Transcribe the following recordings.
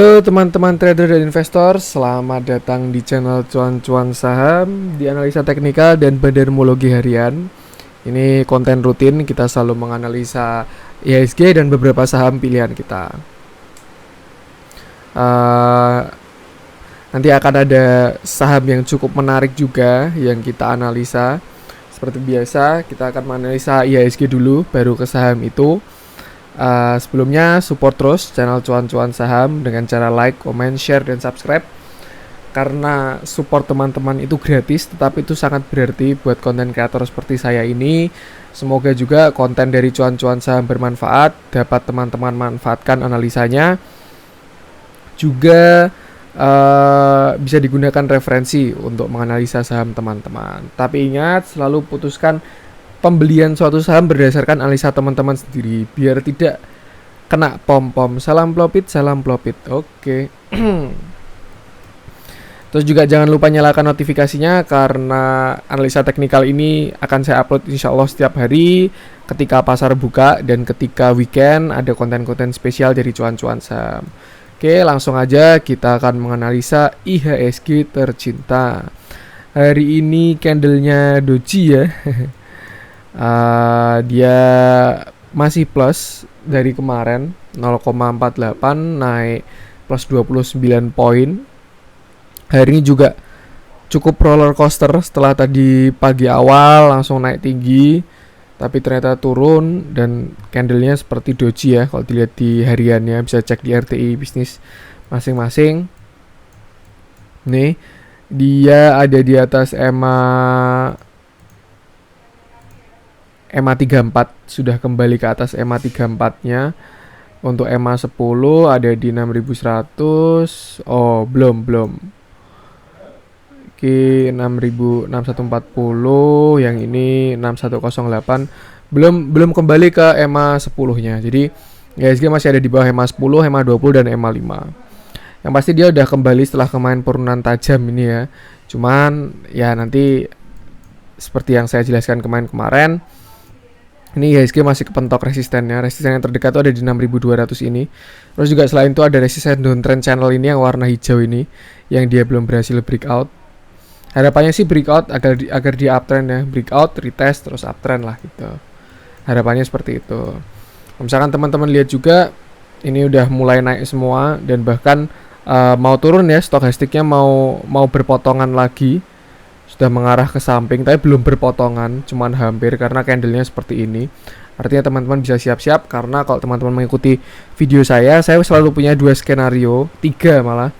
Halo teman-teman trader dan investor, selamat datang di channel Cuan-Cuan Saham di analisa teknikal dan bandarmologi harian. Ini konten rutin, kita selalu menganalisa IHSG dan beberapa saham pilihan kita. Nanti akan ada saham yang cukup menarik juga yang kita analisa. Seperti biasa, kita akan menganalisa IHSG dulu, baru ke saham itu. Sebelumnya support terus channel Cuan-Cuan Saham dengan cara like, comment, share, dan subscribe. Karena support teman-teman itu gratis, tetapi itu sangat berarti buat konten kreator seperti saya ini. Semoga juga konten dari Cuan-Cuan Saham bermanfaat, dapat teman-teman manfaatkan analisanya. Juga bisa digunakan referensi untuk menganalisa saham teman-teman. Tapi ingat, selalu putuskan pembelian suatu saham berdasarkan analisa teman-teman sendiri biar tidak kena pom-pom. Salam profit. Oke. Terus juga jangan lupa nyalakan notifikasinya karena analisa teknikal ini akan saya upload insya Allah setiap hari ketika pasar buka dan ketika weekend ada konten-konten spesial dari Cuan-Cuan Saham. Oke, langsung aja kita akan menganalisa IHSG tercinta. Hari ini candlenya doji ya. Dia masih plus dari kemarin 0,48 naik plus 29 poin. Hari ini juga cukup roller coaster setelah tadi pagi awal langsung naik tinggi tapi ternyata turun dan candlenya seperti doji ya kalau dilihat di hariannya, bisa cek di RTI bisnis masing-masing. Nih, dia ada di atas EMA 34, sudah kembali ke atas EMA 34-nya. Untuk EMA 10 ada di 6100. Oh, belum. Oke, 6140, yang ini 6108. Belum kembali ke EMA 10-nya. Jadi IHSG masih ada di bawah EMA 10, EMA 20 dan EMA 5. Yang pasti dia udah kembali setelah kemarin penurunan tajam ini ya. Cuman ya nanti seperti yang saya jelaskan kemarin, ini IHSG masih kepentok resistennya. Resisten yang terdekat itu ada di 6200 ini. Terus juga selain itu ada resisten downtrend channel ini yang warna hijau ini, yang dia belum berhasil breakout. Harapannya sih breakout agar di uptrend ya. Breakout, retest, terus uptrend lah gitu. Harapannya seperti itu. Misalkan teman-teman lihat juga, ini udah mulai naik semua. Dan bahkan mau turun ya, stokastiknya mau berpotongan lagi. Sudah mengarah ke samping tapi belum berpotongan, cuman hampir karena candlenya seperti ini. Artinya teman-teman bisa siap-siap karena kalau teman-teman mengikuti video saya selalu punya 2 skenario, 3 malah.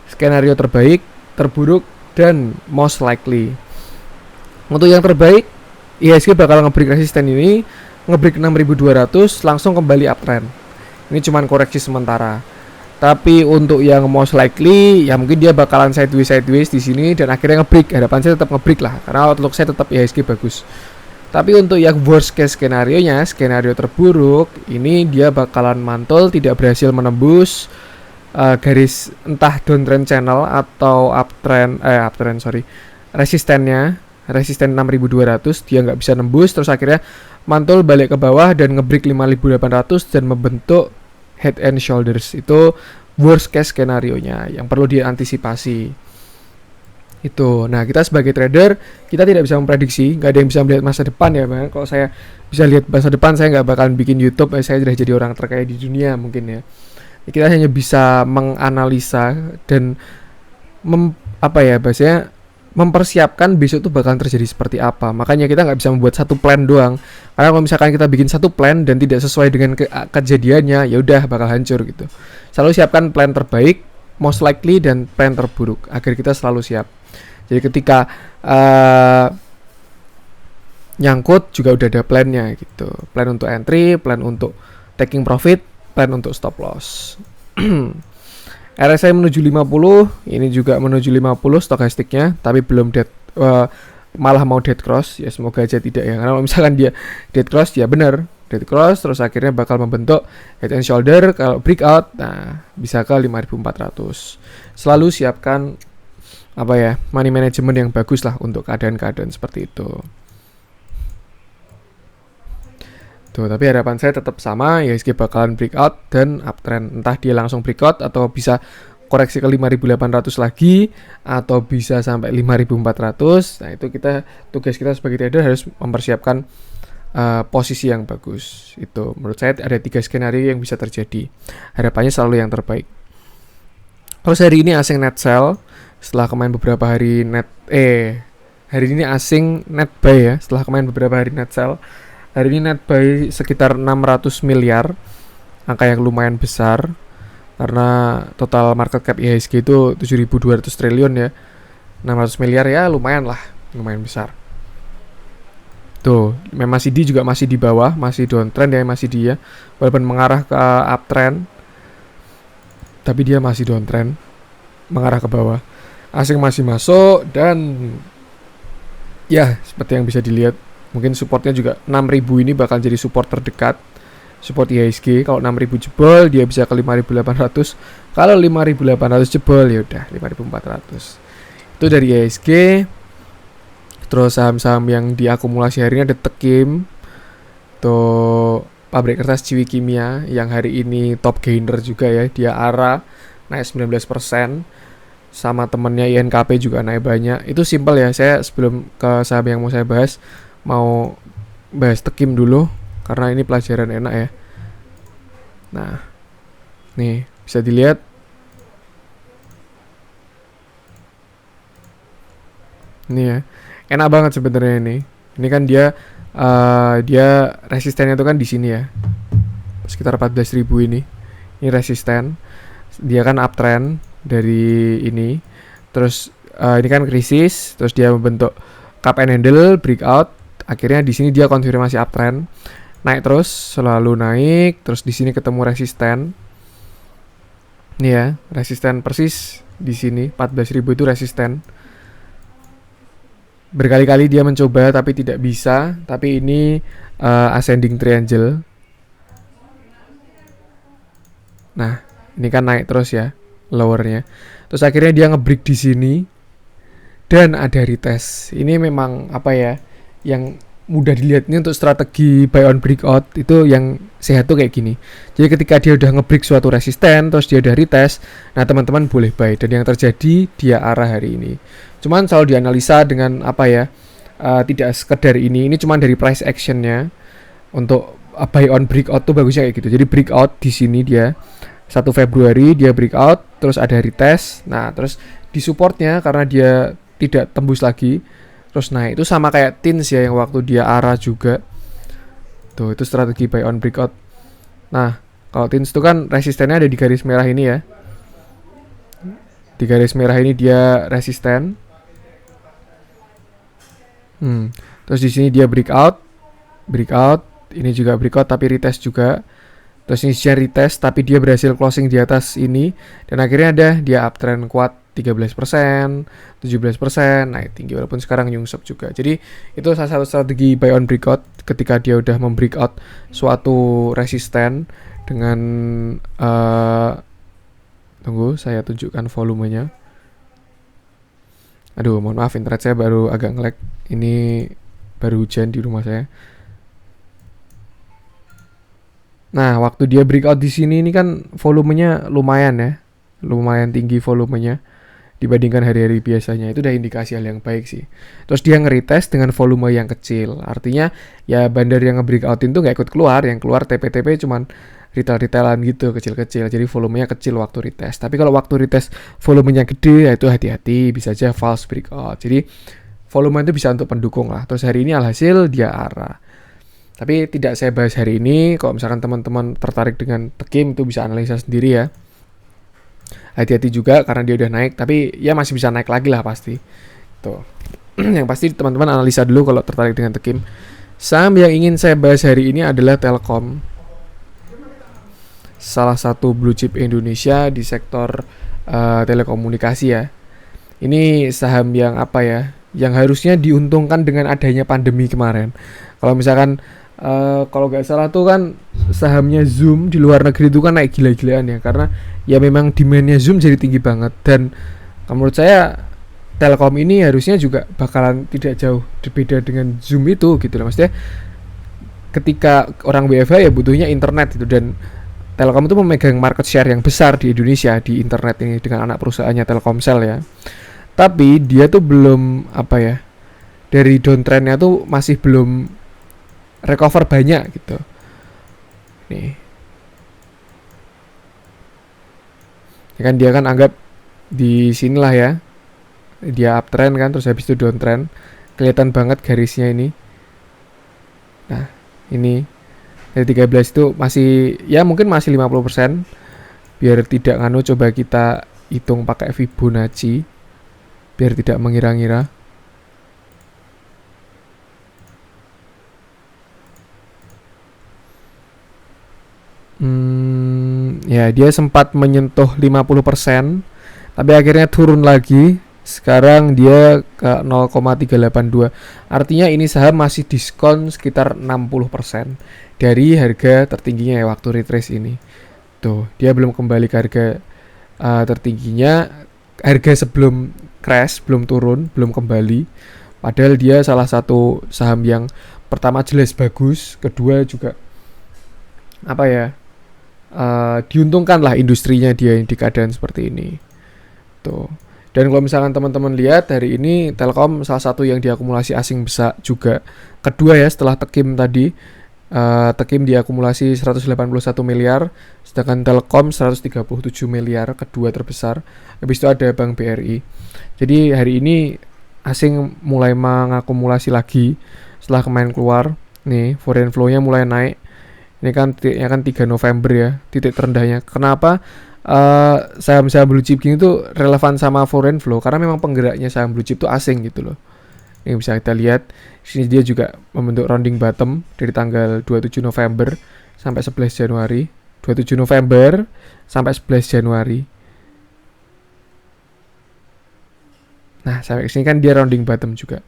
Skenario terbaik, terburuk, dan most likely. Untuk yang terbaik, IHSG bakal nge-break resisten ini, nge-break 6200 langsung kembali uptrend. Ini cuman koreksi sementara. Tapi untuk yang most likely ya mungkin dia bakalan sideways di sini dan akhirnya nge-break. Harapan saya tetap nge-break lah karena outlook saya tetap IHSG bagus. Tapi untuk yang worst case skenario-nya, skenario terburuk, ini dia bakalan mantul tidak berhasil menembus garis entah downtrend channel atau resistennya, resisten 6200 dia nggak bisa nembus, terus akhirnya mantul balik ke bawah dan nge-break 5800 dan membentuk head and shoulders. Itu worst case skenario-nya yang perlu diantisipasi. Itu. Nah, kita sebagai trader, kita tidak bisa memprediksi, nggak ada yang bisa melihat masa depan ya, Bang. Kalau saya bisa lihat masa depan, saya nggak bakalan bikin YouTube, saya sudah jadi orang terkaya di dunia mungkin ya. Kita hanya bisa menganalisa dan mempersiapkan besok itu bakalan terjadi seperti apa. Makanya kita nggak bisa membuat satu plan doang. Karena kalau misalkan kita bikin satu plan dan tidak sesuai dengan kejadiannya, ya udah bakal hancur gitu. Selalu siapkan plan terbaik, most likely, dan plan terburuk agar kita selalu siap. Jadi ketika nyangkut juga udah ada plannya gitu. Plan untuk entry, plan untuk taking profit, plan untuk stop loss. RSI menuju 50, ini juga menuju 50 stokastiknya, tapi belum malah mau dead cross, ya semoga aja tidak ya. Karena kalau misalkan dia dead cross, ya benar dead cross, terus akhirnya bakal membentuk head and shoulder. Kalau breakout, nah bisa ke 5400. Selalu siapkan money management yang bagus lah untuk keadaan-keadaan seperti itu. Tuh, tapi harapan saya tetap sama, IHSG bakalan breakout dan uptrend. Entah dia langsung breakout atau bisa koreksi ke 5.800 lagi atau bisa sampai 5.400. Nah, itu tugas kita sebagai trader harus mempersiapkan posisi yang bagus. Itu menurut saya ada 3 skenario yang bisa terjadi. Harapannya selalu yang terbaik. Terus hari ini asing net sell setelah kemarin beberapa hari hari ini asing net buy ya, setelah kemarin beberapa hari net sell. Hari ini net buy sekitar 600 miliar, angka yang lumayan besar karena total market cap IHSG itu 7.200 triliun ya. 600 miliar ya lumayan lah, lumayan besar. Tuh, MACD juga masih di bawah, masih downtrend ya MACD ya. Walaupun mengarah ke uptrend, tapi dia masih downtrend, mengarah ke bawah. Asing masih masuk dan ya seperti yang bisa dilihat, mungkin supportnya juga 6.000 ini bakal jadi support terdekat, support IHSG. Kalau 6.000 jebol dia bisa ke 5.800. Kalau 5.800 jebol ya udah 5.400. Itu dari IHSG. Terus saham-saham yang diakumulasi hari ini ada Tekim, tuh pabrik kertas Ciwi Kimia yang hari ini top gainer juga ya, dia ARA naik 19%, sama temennya INKP juga naik banyak. Itu simple ya, saya sebelum ke saham yang mau saya bahas, mau bahas Tekim dulu karena ini pelajaran enak ya. Nah, nih bisa dilihat ini ya, enak banget sebenarnya ini. Ini kan dia resistennya itu kan di sini ya, sekitar 14.000 ini. Ini resisten, dia kan uptrend dari ini. Terus ini kan krisis, terus dia membentuk cup and handle breakout. Akhirnya di sini dia konfirmasi uptrend, naik terus, selalu naik. Terus di sini ketemu resisten. Nih ya, resisten persis di sini 14.000 itu resisten. Berkali-kali dia mencoba tapi tidak bisa. Tapi ini ascending triangle. Nah, ini kan naik terus ya lowernya. Terus akhirnya dia nge-break di sini dan ada retest. Ini memang apa ya, yang mudah dilihat ini untuk strategi buy on breakout itu yang sehat tuh kayak gini. Jadi ketika dia udah nge-break suatu resisten terus dia udah retest, nah teman-teman boleh buy. Dan yang terjadi dia arah hari ini. Cuman selalu dianalisa dengan apa ya, tidak sekedar ini cuman dari price actionnya. Untuk buy on breakout tuh bagusnya kayak gitu. Jadi breakout di sini dia 1 Februari dia breakout, terus ada retest. Nah, terus di supportnya karena dia tidak tembus lagi, terus naik. Itu sama kayak Tins ya yang waktu dia arah juga. Tuh, itu strategi buy on breakout. Nah, kalau Tins itu kan resistennya ada di garis merah ini ya. Di garis merah ini dia resisten. Terus di sini dia breakout. Ini juga breakout tapi retest juga. Terus ini dia retest tapi dia berhasil closing di atas ini. Dan akhirnya ada dia uptrend kuat 13%, 17%, naik tinggi walaupun sekarang nyungsep juga. Jadi itu salah satu strategi buy on breakout ketika dia udah membreakout suatu resisten dengan tunggu saya tunjukkan volumenya. Aduh, mohon maaf internet saya baru agak nge-lag. Ini baru hujan di rumah saya. Nah, waktu dia breakout di sini ini kan volumenya lumayan ya. Lumayan tinggi volumenya dibandingkan hari-hari biasanya. Itu udah indikasi hal yang baik sih. Terus dia nge-retest dengan volume yang kecil. Artinya ya bandar yang nge-breakoutin tuh gak ikut keluar. Yang keluar TP-TP cuman retail-retailan gitu, kecil-kecil. Jadi volumenya kecil waktu retest. Tapi kalau waktu retest volumenya gede, ya itu hati-hati, bisa aja false breakout. Jadi volume itu bisa untuk pendukung lah. Terus hari ini alhasil dia arah. Tapi tidak saya bahas hari ini. Kalau misalkan teman-teman tertarik dengan Tekim itu bisa analisa sendiri ya. Hati-hati juga karena dia udah naik, tapi ya masih bisa naik lagi lah pasti. Tuh. Yang pasti teman-teman analisa dulu kalau tertarik dengan Tekim. Saham yang ingin saya bahas hari ini adalah Telkom. Salah satu blue chip Indonesia di sektor telekomunikasi ya. Ini saham yang apa ya, yang harusnya diuntungkan dengan adanya pandemi kemarin. Kalau misalkan kalau nggak salah tuh kan sahamnya Zoom di luar negeri itu kan naik gila-gilaan ya, karena ya memang demandnya Zoom jadi tinggi banget. Dan menurut saya Telkom ini harusnya juga bakalan tidak jauh berbeda dengan Zoom itu gitu loh. Maksudnya ketika orang WFH ya butuhnya internet itu, dan Telkom itu memegang market share yang besar di Indonesia di internet ini dengan anak perusahaannya Telkomsel ya. Tapi dia tuh belum apa ya, dari downtrendnya tuh masih belum recover banyak gitu. Nih, ya kan dia kan anggap di sinilah ya, dia uptrend kan, terus habis itu downtrend, kelihatan banget garisnya ini. Nah, ini dari 13 itu masih ya mungkin masih 50%. Biar tidak nganu, coba kita hitung pakai Fibonacci biar tidak mengira-ngira. Ya dia sempat menyentuh 50%, tapi akhirnya turun lagi. Sekarang dia ke 0,382. Artinya ini saham masih diskon sekitar 60% dari harga tertingginya ya waktu retrace ini. Tuh, dia belum kembali ke harga tertingginya, harga sebelum crash, belum turun, belum kembali. Padahal dia salah satu saham yang pertama jelas bagus, kedua juga apa ya, diuntungkan lah industrinya dia di keadaan seperti ini. Tuh. Dan kalau misalkan teman-teman lihat hari ini Telkom salah satu yang diakumulasi asing besar juga. Kedua ya setelah Tekim tadi. Tekim diakumulasi 181 miliar, sedangkan Telkom 137 miliar, kedua terbesar. Habis itu ada Bank BRI. Jadi hari ini asing mulai mengakumulasi lagi setelah kemarin keluar. Nih, foreign flow-nya mulai naik. Ini kan titiknya kan 3 November ya, titik terendahnya. Kenapa saham-saham blue chip gini tuh relevan sama foreign flow? Karena memang penggeraknya saham blue chip tuh asing gitu loh. Ini bisa kita lihat, sini dia juga membentuk rounding bottom dari tanggal 27 November sampai 11 Januari. 27 November sampai 11 Januari. Nah, sampai sini kan dia rounding bottom juga.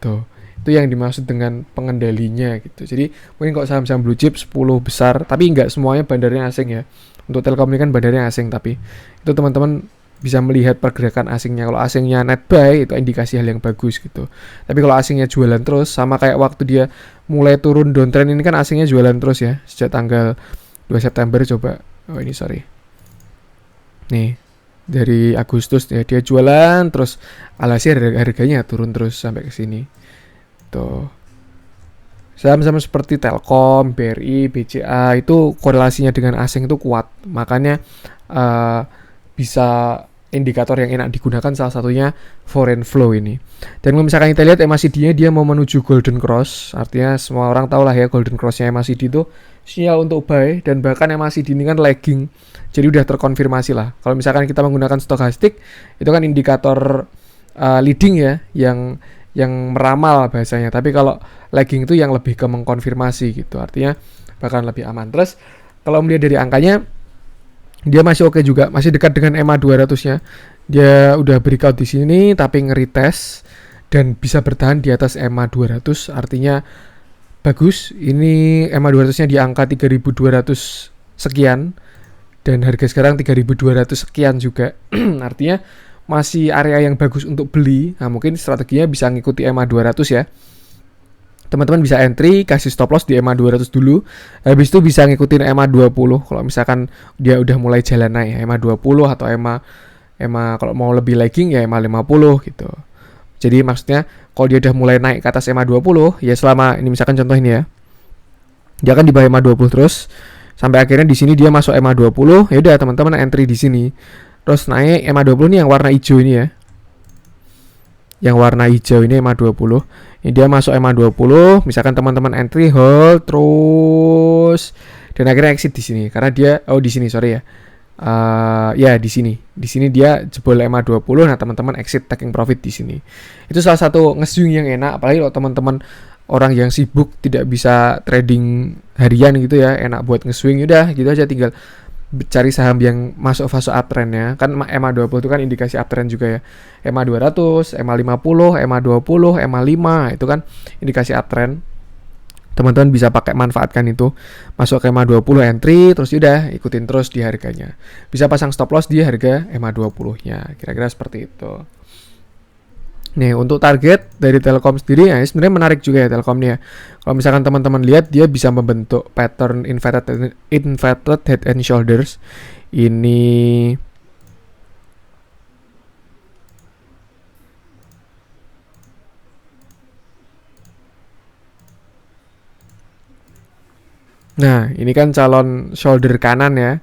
Tuh. Itu yang dimaksud dengan pengendalinya gitu. Jadi mungkin kalau saham-saham blue chip 10 besar, tapi nggak semuanya bandarnya asing ya. Untuk Telkom ini kan bandarnya asing, tapi itu teman-teman bisa melihat pergerakan asingnya. Kalau asingnya net buy itu indikasi hal yang bagus gitu. Tapi kalau asingnya jualan terus, sama kayak waktu dia mulai turun downtrend ini kan asingnya jualan terus ya. Sejak tanggal 2 September coba. Oh ini sorry. Nih, dari Agustus ya dia jualan terus, alhasil harganya turun terus sampai ke sini. Tuh. Saham-saham seperti Telkom, BRI, BCA itu korelasinya dengan asing itu kuat. Makanya bisa indikator yang enak digunakan salah satunya foreign flow ini. Dan kalau misalkan kita lihat MACD-nya dia mau menuju golden cross, artinya semua orang tahu lah ya golden cross-nya MACD itu sinyal untuk buy, dan bahkan MACD ini kan lagging, jadi udah terkonfirmasi lah. Kalau misalkan kita menggunakan stokastik itu kan indikator leading ya, yang meramal bahasanya, tapi kalau lagging itu yang lebih ke mengkonfirmasi gitu, artinya bahkan lebih aman. Terus kalau melihat dari angkanya dia masih oke juga, masih dekat dengan EMA 200-nya. Dia udah breakout di sini tapi nge-retest dan bisa bertahan di atas EMA 200, artinya bagus. Ini EMA 200-nya di angka 3.200 sekian dan harga sekarang 3.200 sekian juga. Artinya masih area yang bagus untuk beli. Nah, mungkin strateginya bisa ngikuti EMA 200 ya. Teman-teman bisa entry, kasih stop loss di EMA 200 dulu. Habis itu bisa ngikutin EMA 20. Kalau misalkan dia udah mulai jalan naik, EMA 20 atau EMA kalau mau lebih lagging ya EMA 50 gitu. Jadi maksudnya kalau dia udah mulai naik ke atas EMA 20, ya selama ini misalkan contoh ini ya. Dia kan di bawah EMA 20 terus sampai akhirnya di sini dia masuk EMA 20, ya udah teman-teman entry di sini. Terus naik EMA 20 nih yang warna hijau ini ya. Yang warna hijau ini EMA 20. Ini dia masuk EMA 20, misalkan teman-teman entry, hold terus dan akhirnya exit di sini karena dia di sini sorry ya. Ya di sini. Di sini dia jebol EMA 20, nah teman-teman exit taking profit di sini. Itu salah satu nge-swing yang enak, apalagi kalau teman-teman orang yang sibuk tidak bisa trading harian gitu ya, enak buat nge-swing, udah gitu aja tinggal cari saham yang masuk fase uptrendnya. Kan EMA 20 itu kan indikasi uptrend juga ya. EMA 200, EMA 50, EMA 20, EMA 5 itu kan indikasi uptrend. Teman-teman bisa pakai manfaatkan itu. Masuk ke EMA 20 entry, terus udah ikutin terus di harganya. Bisa pasang stop loss di harga EMA 20-nya. Kira-kira seperti itu. Nih, untuk target dari Telkom sendiri ya sebenarnya menarik juga ya Telkom nih ya. Kalau misalkan teman-teman lihat dia bisa membentuk pattern inverted head and shoulders. Ini Nah, ini kan calon shoulder kanan ya.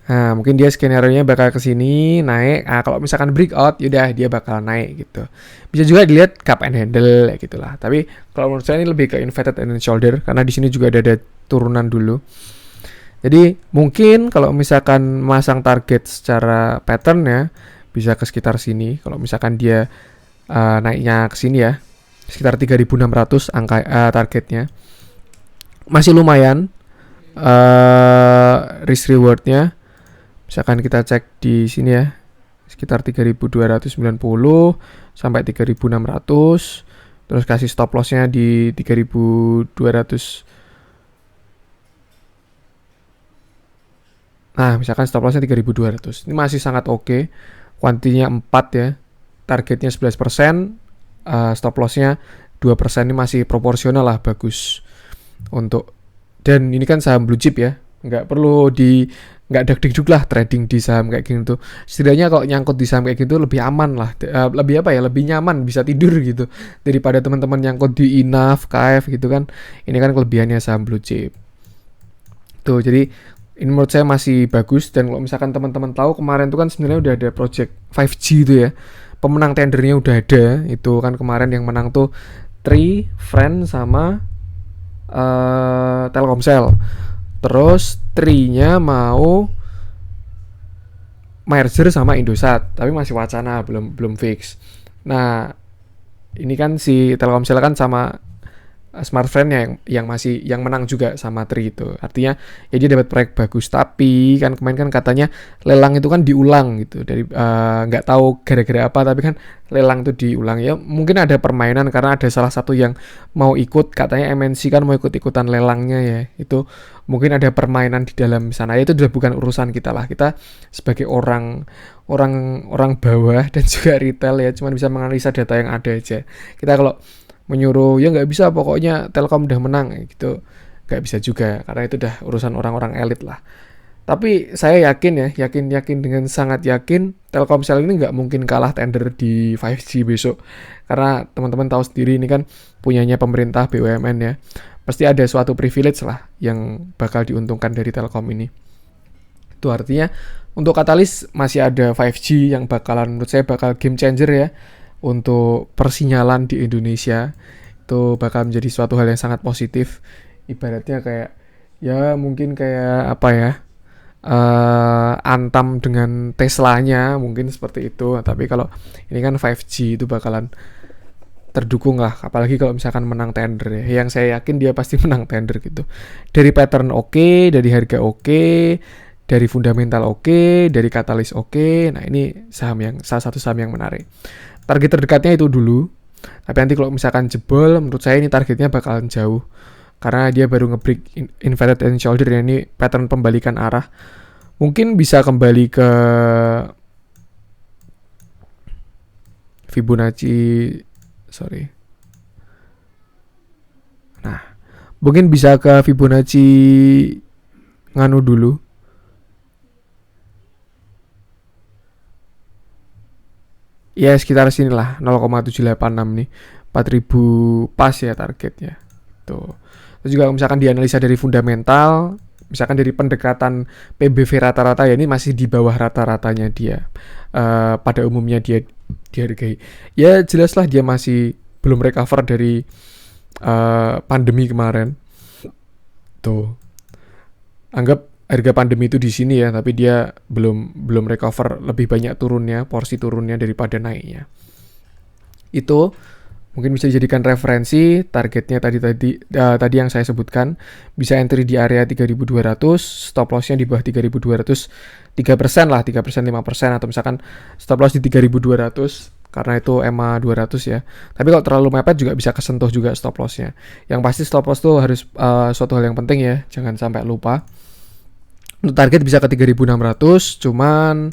Nah, mungkin dia skenario-nya bakal ke sini naik. Nah, kalau misalkan breakout, yaudah dia bakal naik gitu. Bisa juga dilihat cup and handle ya gitulah. Tapi kalau menurut saya ini lebih ke inverted and shoulder karena di sini juga ada turunan dulu. Jadi mungkin kalau misalkan masang target secara pattern ya bisa ke sekitar sini. Kalau misalkan dia naiknya ke sini ya, sekitar 3.600 angka targetnya. Masih lumayan risk rewardnya. Misalkan kita cek di sini ya, sekitar 3.290 sampai 3.600. Terus kasih stop lossnya di 3.200. Nah, misalkan stop lossnya 3.200. Ini masih sangat oke. Kuantinya 4 ya. Targetnya 11%, stop lossnya 2%, ini masih proporsional lah, bagus. Dan ini kan saham blue chip ya. Nggak deg-deg lah trading di saham kayak gitu. Setidaknya kalau nyangkut di saham kayak gitu lebih aman lah. Lebih nyaman, bisa tidur gitu. Daripada teman-teman nyangkut di INAF, KF gitu kan. Ini kan kelebihannya saham blue chip. Tuh, jadi ini menurut saya masih bagus. Dan kalau misalkan teman-teman tahu kemarin tuh kan sebenarnya udah ada project 5G itu ya, pemenang tendernya udah ada. Itu kan kemarin yang menang tuh Tri, Friend sama Telkomsel. Terus Tri-nya mau merger sama Indosat, tapi masih wacana, belum fix. Nah, ini kan si Telkomsel kan sama Smartfren yang menang juga sama Tri itu. Artinya ya dia dapat proyek bagus, tapi kan kemarin kan katanya lelang itu kan diulang gitu. Dari nggak tahu gara-gara apa, tapi kan lelang itu diulang. Ya mungkin ada permainan karena ada salah satu yang mau ikut, katanya MNC kan mau ikut-ikutan lelangnya ya. Itu mungkin ada permainan di dalam sana. Itu udah bukan urusan kita lah. Kita sebagai orang bawah dan juga retail ya cuma bisa menganalisa data yang ada aja. Kita kalau menyuruh ya nggak bisa, pokoknya Telkom udah menang gitu, nggak bisa juga karena itu udah urusan orang-orang elit lah. Tapi saya yakin dengan sangat yakin Telkomsel ini nggak mungkin kalah tender di 5G besok, karena teman-teman tahu sendiri ini kan punyanya pemerintah BUMN ya, pasti ada suatu privilege lah yang bakal diuntungkan dari Telkom ini. Itu artinya untuk katalis masih ada 5G yang menurut saya bakal game changer ya untuk persinyalan di Indonesia. Itu bakal menjadi suatu hal yang sangat positif. Ibaratnya kayak ya mungkin kayak apa ya, Antam dengan Teslanya mungkin seperti itu. Tapi kalau ini kan 5G itu bakalan terdukung lah, apalagi kalau misalkan menang tender ya. Yang saya yakin dia pasti menang tender gitu. Dari pattern oke, dari harga oke, dari fundamental oke, dari katalis oke. Nah, ini salah satu saham yang menarik. Target terdekatnya itu dulu. Tapi nanti kalau misalkan jebol, menurut saya ini targetnya bakalan jauh. Karena dia baru nge-break inverted and shoulder ya, ini pattern pembalikan arah. Mungkin bisa kembali ke Fibonacci, Nah, mungkin bisa ke Fibonacci nganu dulu. Ya sekitar sini lah, 0,786 nih, 4.000 pas ya targetnya. Tuh. Terus juga misalkan dianalisa dari fundamental, misalkan dari pendekatan PBV rata-rata ya, ini masih di bawah rata-ratanya dia. Pada umumnya dia dihargai. Ya jelaslah dia masih belum recover dari pandemi kemarin. Tuh. Anggap harga pandemi itu di sini ya, tapi dia belum recover, lebih banyak turunnya, porsi turunnya daripada naiknya. Itu mungkin bisa dijadikan referensi. Targetnya tadi yang saya sebutkan, bisa entry di area 3.200, stop lossnya di bawah 3.200, 3% lah, 3%, 5%, atau misalkan stop loss di 3.200 karena itu EMA 200 ya. Tapi kalau terlalu mepet juga bisa kesentuh juga stop lossnya. Yang pasti stop loss tuh harus suatu hal yang penting ya, jangan sampai lupa. Untuk target bisa ke 3.600, cuman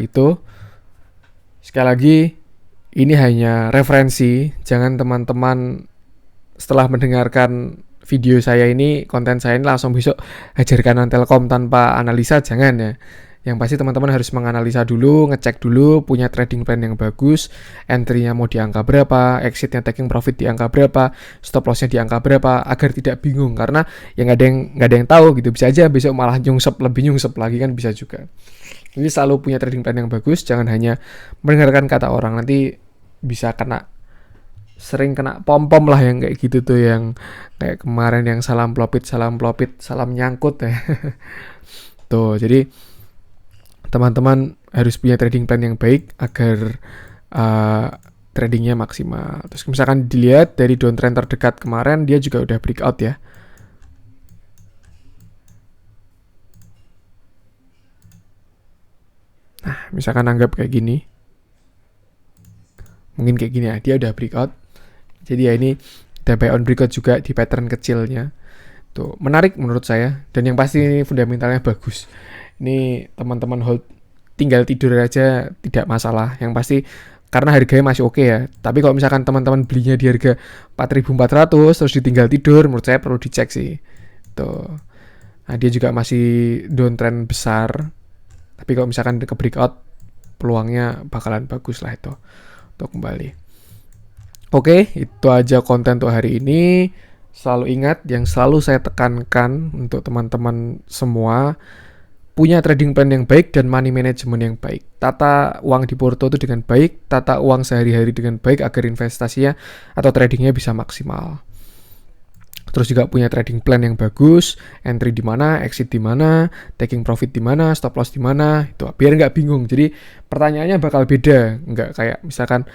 itu sekali lagi Ini hanya referensi, jangan teman-teman setelah mendengarkan video saya ini, konten saya ini langsung besok hajar kanan Telkom tanpa analisa, jangan ya. Yang pasti teman-teman harus menganalisa dulu, ngecek dulu, punya trading plan yang bagus, entry-nya mau di angka berapa, exit-nya taking profit di angka berapa, stop loss-nya di angka berapa, agar tidak bingung, karena yang nggak ada yang tahu gitu. Bisa aja besok malah lebih nyungsep lagi kan bisa juga. Jadi selalu punya trading plan yang bagus, jangan hanya mendengarkan kata orang, nanti bisa sering kena pom-pom lah yang kayak gitu tuh, yang kayak kemarin yang salam plopit, salam nyangkut ya. Tuh, jadi teman-teman harus punya trading plan yang baik agar tradingnya maksimal. Terus misalkan dilihat dari downtrend terdekat kemarin, dia juga udah breakout ya. Nah, misalkan anggap kayak gini. Mungkin kayak gini ya, dia udah breakout. Jadi ya ini udah buy on breakout juga di pattern kecilnya. Tuh, menarik menurut saya. Dan yang pasti ini fundamentalnya bagus. Ini teman-teman hold, tinggal tidur aja tidak masalah. Yang pasti karena harganya masih oke ya. Tapi kalau misalkan teman-teman belinya di harga 4.400 terus ditinggal tidur, menurut saya perlu dicek sih. Tuh. Nah, dia juga masih downtrend besar. Tapi kalau misalkan ke breakout, peluangnya bakalan bagus lah itu untuk kembali. Oke, itu aja konten untuk hari ini. Selalu ingat, yang selalu saya tekankan untuk teman-teman semua, punya trading plan yang baik dan money management yang baik. Tata uang di porto itu dengan baik, tata uang sehari-hari dengan baik agar investasinya atau tradingnya bisa maksimal. Terus juga punya trading plan yang bagus, entry di mana, exit di mana, taking profit di mana, stop loss di mana, itu biar nggak bingung. Jadi pertanyaannya bakal beda, nggak kayak misalkan,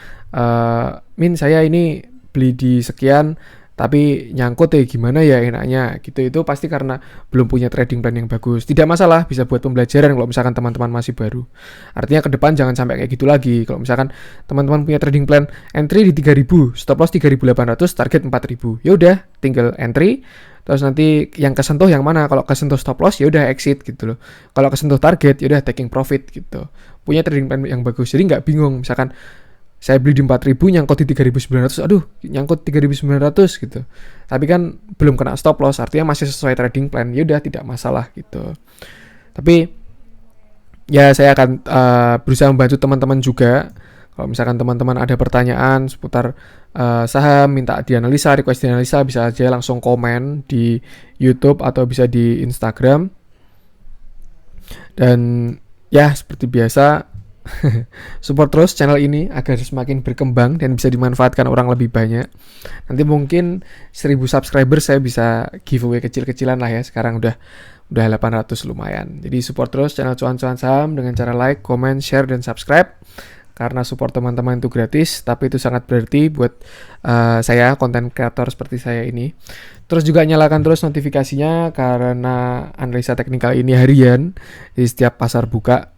Min saya ini beli di sekian, tapi nyangkut ya gimana ya enaknya gitu. Itu pasti karena belum punya trading plan yang bagus. Tidak masalah, bisa buat pembelajaran kalau misalkan teman-teman masih baru. Artinya ke depan jangan sampai kayak gitu lagi. Kalau misalkan teman-teman punya trading plan, entry di 3.000, stop loss 3.800, target 4.000. Ya udah, tinggal entry. Terus nanti yang kesentuh yang mana? Kalau kesentuh stop loss ya udah exit gitu loh. Kalau kesentuh target ya udah taking profit gitu. Punya trading plan yang bagus. Jadi nggak bingung misalkan saya beli di 4.000, nyangkut di 3.900, aduh nyangkut 3.900 gitu. Tapi kan belum kena stop loss, artinya masih sesuai trading plan, ya udah tidak masalah gitu. Tapi ya saya akan berusaha membantu teman-teman juga. Kalau misalkan teman-teman ada pertanyaan seputar saham, minta dianalisa, request dianalisa, bisa aja langsung komen di YouTube atau bisa di Instagram. Dan ya seperti biasa, support terus channel ini agar semakin berkembang dan bisa dimanfaatkan orang lebih banyak. Nanti mungkin 1000 subscriber saya bisa giveaway kecil-kecilan lah ya. Sekarang udah 800 lumayan. Jadi support terus channel Cuan-Cuan Saham dengan cara like, comment, share, dan subscribe. Karena support teman-teman itu gratis, tapi itu sangat berarti buat saya, konten kreator seperti saya ini. Terus juga nyalakan terus notifikasinya karena analisa teknikal ini harian. Jadi setiap pasar buka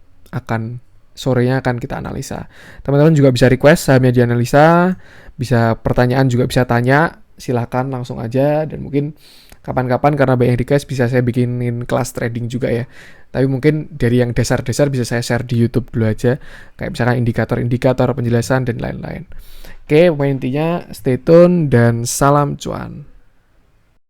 sorenya akan kita analisa. Teman-teman juga bisa request sahamnya dianalisa, bisa pertanyaan juga bisa tanya, silakan langsung aja. Dan mungkin kapan-kapan karena banyak request bisa saya bikinin kelas trading juga ya. Tapi mungkin dari yang dasar-dasar bisa saya share di YouTube dulu aja, kayak misalkan indikator-indikator, penjelasan dan lain-lain. Oke, pokoknya intinya stay tune dan salam cuan.